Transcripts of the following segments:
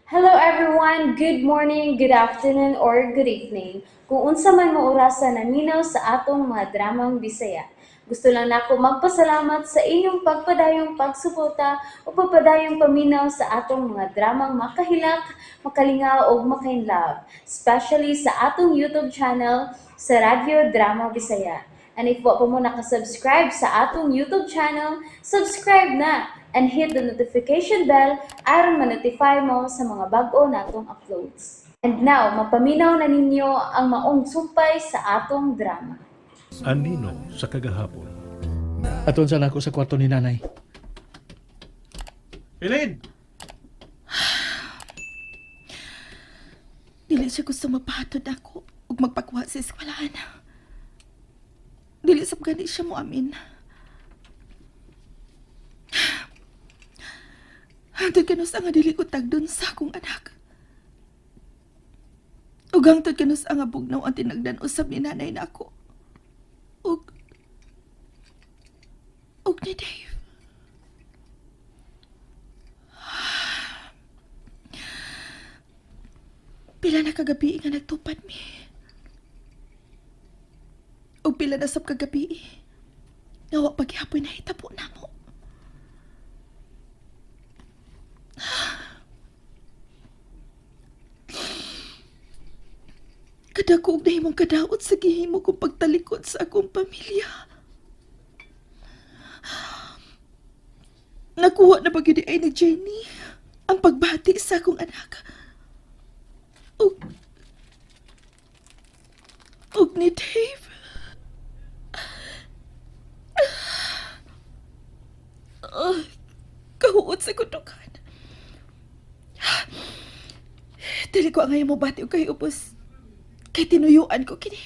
Hello everyone, good morning, good afternoon, or good evening. Kung unsa man mo orasan naminaw sa atong mga dramang Bisaya. Gusto lang nako magpasalamat sa inyong pagpadayong pagsuporta o pagpadayong paminaw sa atong mga dramang makahilak, makalingaw o makainlove, especially sa atong YouTube channel sa Radyo Drama Bisaya. And if wa pa mo nakasubscribe sa atong YouTube channel, subscribe na and hit the notification bell aron ma-notify mo sa mga bag-o natong uploads. And now, mapaminaw na ninyo ang maong sumpay sa atong drama. Anino sa kagahapon. Aton sana ako sa kwarto ni nanay. Elaine! Dili siya gusto mapahatod ako ug magpakuha sa eskwelahan. Dili sab gani siya mo amin. Hangtod kanus ang dili ko tagdon sa akong anak. Ug hangtod kanus ang bugnaw ang tinagdan usab ni nanay na ako. Ug ni Dave. Pila na kagabi nga nagtupad mi. O pila na sab kagabi. Nawa paghihapon na hitabo na mo. Kadako og nahimong kadaot sa gihimo kong pagtalikod sa akong pamilya. Nakuha na ba gid ay ni Jenny ang pagbati sa akong anak. Og ni Dave. Kahuot sa kutukan. Dili ko ang ngayon mo bati o kay upos. Kay tinuyuan ko kini.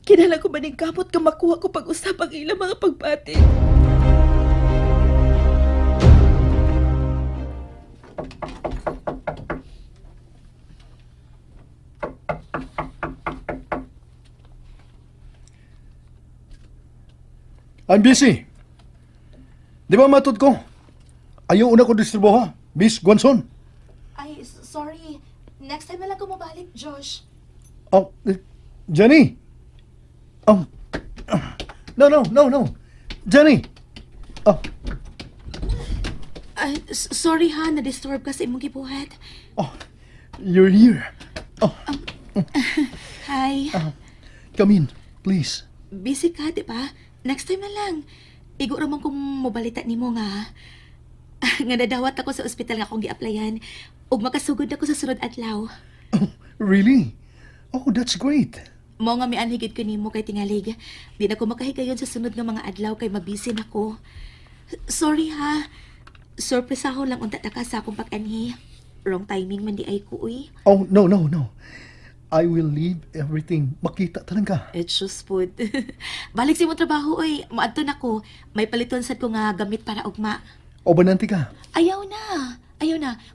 Kinala ko maning kamot ka makuha ko pag-usap ang ilang mga pagbati. I'm busy. Di ba matod ko? Ayaw una ko distribo ha, Miss Guanson. Ay, sorry. Next time na lang ko mabalik, Josh. Oh, Jenny. Oh, no. Jenny. Oh, Ay, sorry ha, na-disturb ka sa imong gibuhat. oh, you're here. Oh, Hi. come in, please. Busy ka, di ba? Next time na lang. Igo raman kung mobalita nimo nga. Nga nadawat ako sa ospital nga akong gi-applyan. Ug makasugod ako sa sunod adlaw. Oh, really? Oh, that's great. Mao nga mianhigid ko nimo kay tingalig. Di na ko makahigayon sa sunod nga mga adlaw kay mabisi na ko. Sorry ha. Sorpresaho lang unta ta ka sa akong pag-anhi. Wrong timing man di ay ko, uy. Oh, no. I will leave everything. Makita talaga. It's just food. Balik sa imong trabaho, oy. Maadto na ko. May paliton sad ko nga gamit para ugma. O bananti ka? Ayaw na.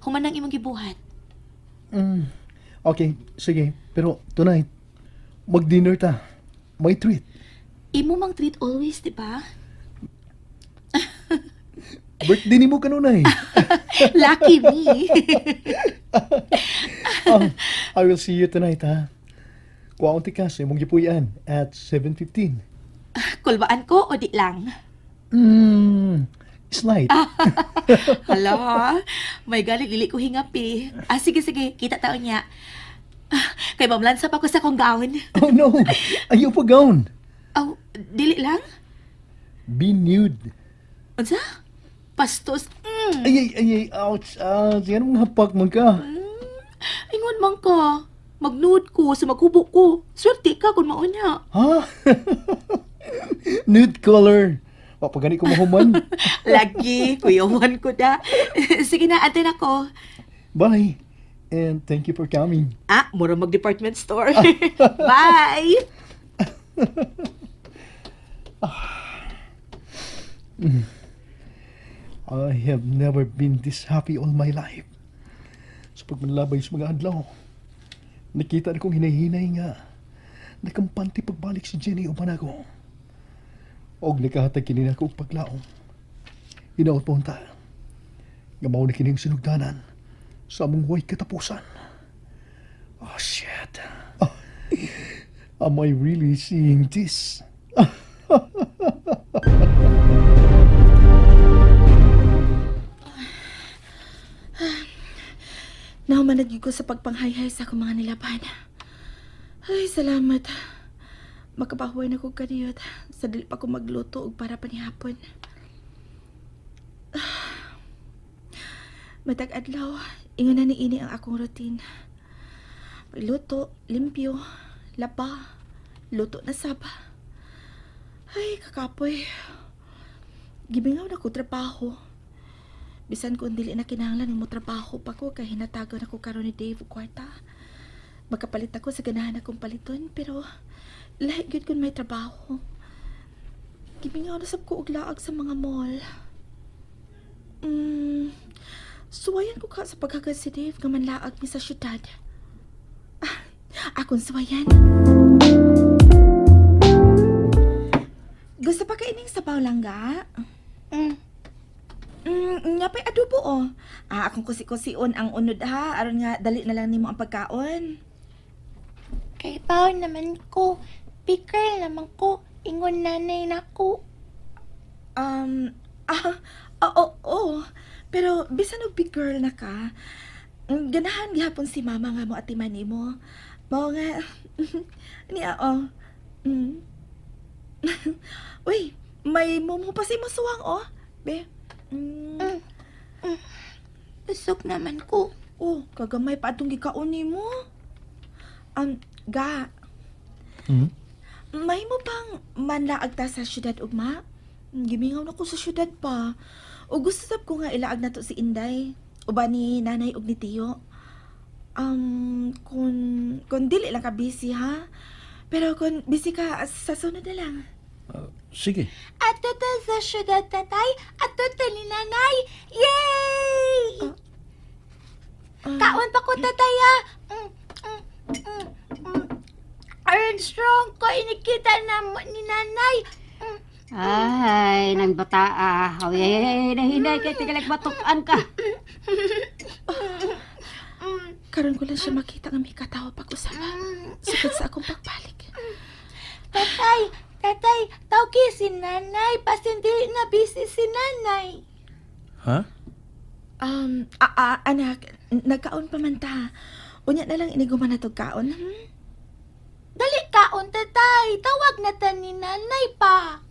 Humanang imong gibuhat. Okay, sige. Pero tonight, mag-dinner ta. May treat. Imo mang treat always, di ba? Birthday ni mo kanunay. Lucky me. I will see you tonight, ha? Kuwaon ti ka sa imong gipuyan at 7:15. Kulbaan ko o di lang? Slide. Hala, may galing dili ko hingapi. Sige, kita taon niya. Kay mamlansap ako sa kong gown. Oh no, ayaw pa gown. Oh, dili lang? Be nude. Unsa? Pastos. Ay, ouch. Yan ang hapak man ka. Ingon man ka. Mag-nude ko sa maghubo ko. Swerte ka kung maon niya. Ha? Nude color. O, pag gani ko mahuman. Lagi, kuyawan ko da. Sige na, atin ako. Bye. And thank you for coming. Mura mag-department store. Bye! I have never been this happy all my life. Sa pagmanlabay sa mga adlaw, nakita na kong hinahinay nga. Nakampante pagbalik si Jenny o Manago. Og nakahatag kini nako og paglaom. Hinaot po ta. Nga mao na kining sinugdanan sa among way katapusan. Oh, shit. Ah, am I really seeing this? Nahumanag ko sa pagpanghayhay sa akong mga nilaban. Ay, salamat. Makapahuay na ko kaniyot sa dili pa ko magluto og para panihapon. Matag adlaw, ingon na ni ini ang akong routine. Magluto, limpyo, laba, luto na saba. Ay, kakapoy. Gibingaw na ko trabaho. Bisan kung dili na kinahanglan mo trabaho pa ko kay hinatagan ako karon ni Dave og kwarta. Makapalit ako sa ganahan akong paliton pero lahi gyud kun may trabaho. Gibingaw na sab ko og laag sa mga mall. Suwayan ko ka sa paghagad si Dave nga manlaag mi sa syudad. Akong suwayan. Gusto pa ka ining sabaw langga? Nga pa'y adobo oh. Akong kusi-kusion ang unod ha. Aron nga dali na lang nimo ang pagkaon. Kay bao naman ko. Picker naman ko. Ingon nanay na ko. Oo. Pero bisan og big girl na ka, ganahan gihapon si mama nga mo atiman nimo. Mao nga niya oh. Uy, may mumu pa si mo suwang oh. Be. Busog naman ko. Oh, kagamay pa atong gikaon nimo. Ga. May mo bang manlaag ta sa syudad ugma? Gimingaw na ko sa syudad pa. O gusto sab ko nga ilaag na to si Inday. Uba ni nanay ug ni Tiyo. Kung dili lang ka busy ha. Pero kung busy ka, sa sunod na lang. Sige. At ta sa syudad tatay. At ta ni nanay. Yay! Kaon pa ko tatay ah. Aron strong ko inikita na ni nanay. Ay, nang bata Ay, nahinay kay tigalag batukan ka. Karon ko lang siya makita nga may katawa pag-usapa. Sukad sa akong pagbalik. Tatay, tawgi si nanay. Pasin dili na busy si nanay. Ha? Anak, nagkaon pa man ta. Unya na lang iniguman na tog kaon. Dali kaon tatay. Tawag na ta ni nanay pa.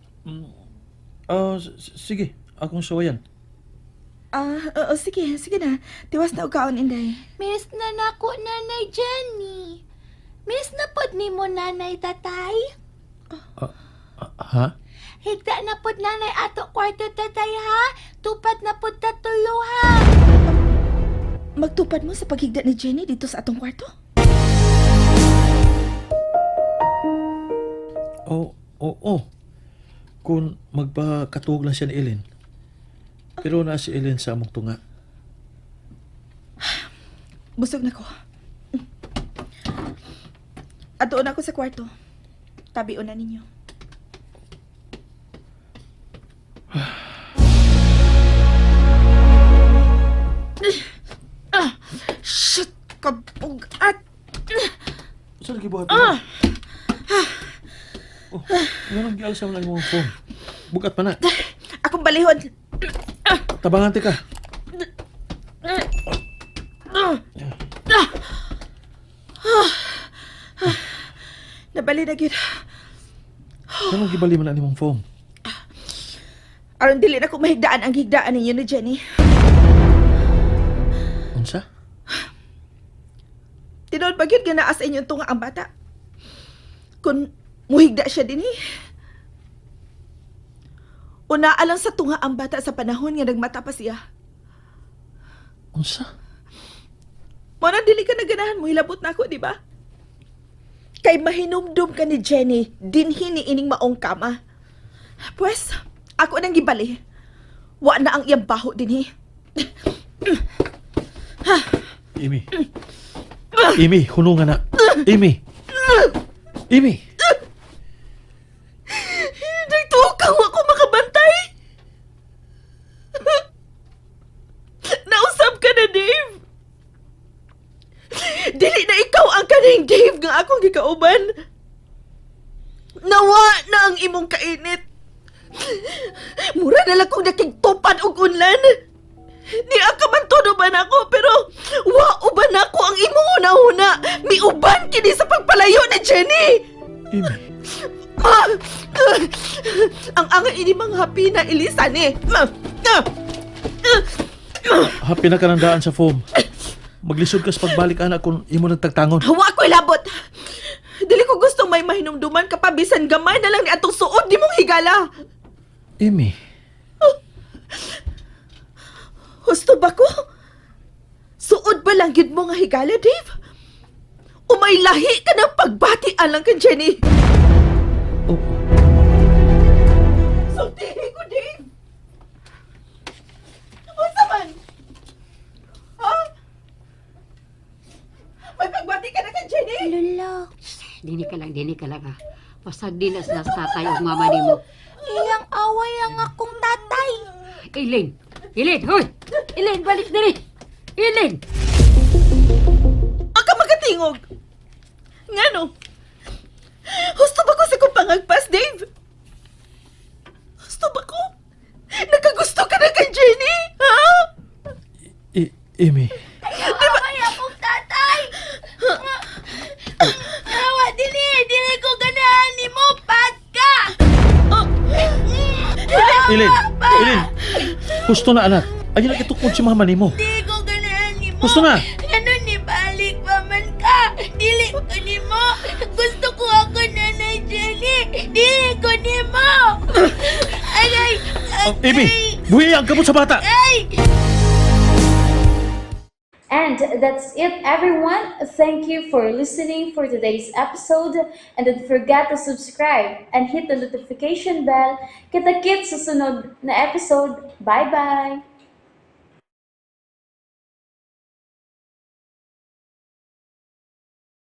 Sige, akong sawayan. Sige na. Tiwas na og kaon, Inday. Miss na nako nanay Jenny. Miss na pod ni mo nanay tatay. Ha? Higda na pod nanay ato kwarto tatay ha. Tupad na pod tatulo ha. Magtupad mo sa paghigda ni Jenny dito sa atong kwarto? Oo. Kung magpakatuog lang siya ni Ellen. Pero na si Ellen sa among tunga. Busog na ko. Atoon ako sa kwarto. Tabion na ninyo. Shit! Kabugat! Saan gibuhat mo? Ganun gialsa mo lang yung phone. Bukat pa na. Akong balihon! Tabangante ka. Nabali na gyud. Ganun gibali man na mong phone. Aron dili na ko mahigdaan ang higdaan ninyo ni Jenny. Unsa? Tinood ba gyud nga naa sa inyong tunga ang bata? Kung muhigda siya din Una alang sa tunga ang bata sa panahon nga nagmata pa siya. Unsa? Muna dili ka naganahan mo, hilabot na ako, di ba? Kay mahinumdum ka ni Jenny, dinhi ni ining maong kama. Pues, ako nang gibali. Wa na ang iyang baho dinhi. Amy, hunungan na. Amy! Nagtukaw ako makabantay. Nausap ka na, Dave. Dili na ikaw ang kaning Dave nga akong gikauban. Nawa na ang imong kainit. Mura na lang kong nakigtupad og unlan. Di ka man todo ba nako, pero wa uban nako ang imong una-una. Miuban kini sa pagpalayo ni Jenny. Amy, Ang ini mga hapi na ilisan eh. happy na ka ng daan sa foam. Maglisod ka sa pagbalik anak kung imo nagtagtangon. Hawa ko'y labot. Dili ko gustong may mahinumduman ka pa bisan gamay na lang ni atong suod di mong higala. Amy, Husto ba ko? Suod ba lang yun mo nga higala, Dave? Umay lahi ka ng pagbati alang kay Jenny. oh, Sultihin ko, Dave. Unsa man? Ha? May pagbati ka na kay Jenny? Lola, Dini ka lang ha. Pasag dinas nas tatay o mama ni mo. iyang away ang akong tatay. Ilin! Hoy! Ilin, balik diri! Ilin! Ang ka magatingog. Ngano? Husto ba ko sa kong pangagpas, Dave? Husto ba ko? Nagkagusto ka na kay Jenny? Ha? Amy, Away akong tatay. Awa, dili ko ganahan ni mo, bad ka. Ilin, gusto na anak. Ayun na kitukod si mama nimo. Di ko ganahan ni mo. Gusto na. Ano ni balik pa man ka? Dili ko ni mo. Gusto ko ako nanay Jenny. Dili ko ni mo. Aray! Amy, buhi ang kamot sa bata. Ay! And that's it, everyone. Thank you for listening for today's episode. And don't forget to subscribe and hit the notification bell. Kita-kits sa sunod na episode. Bye-bye!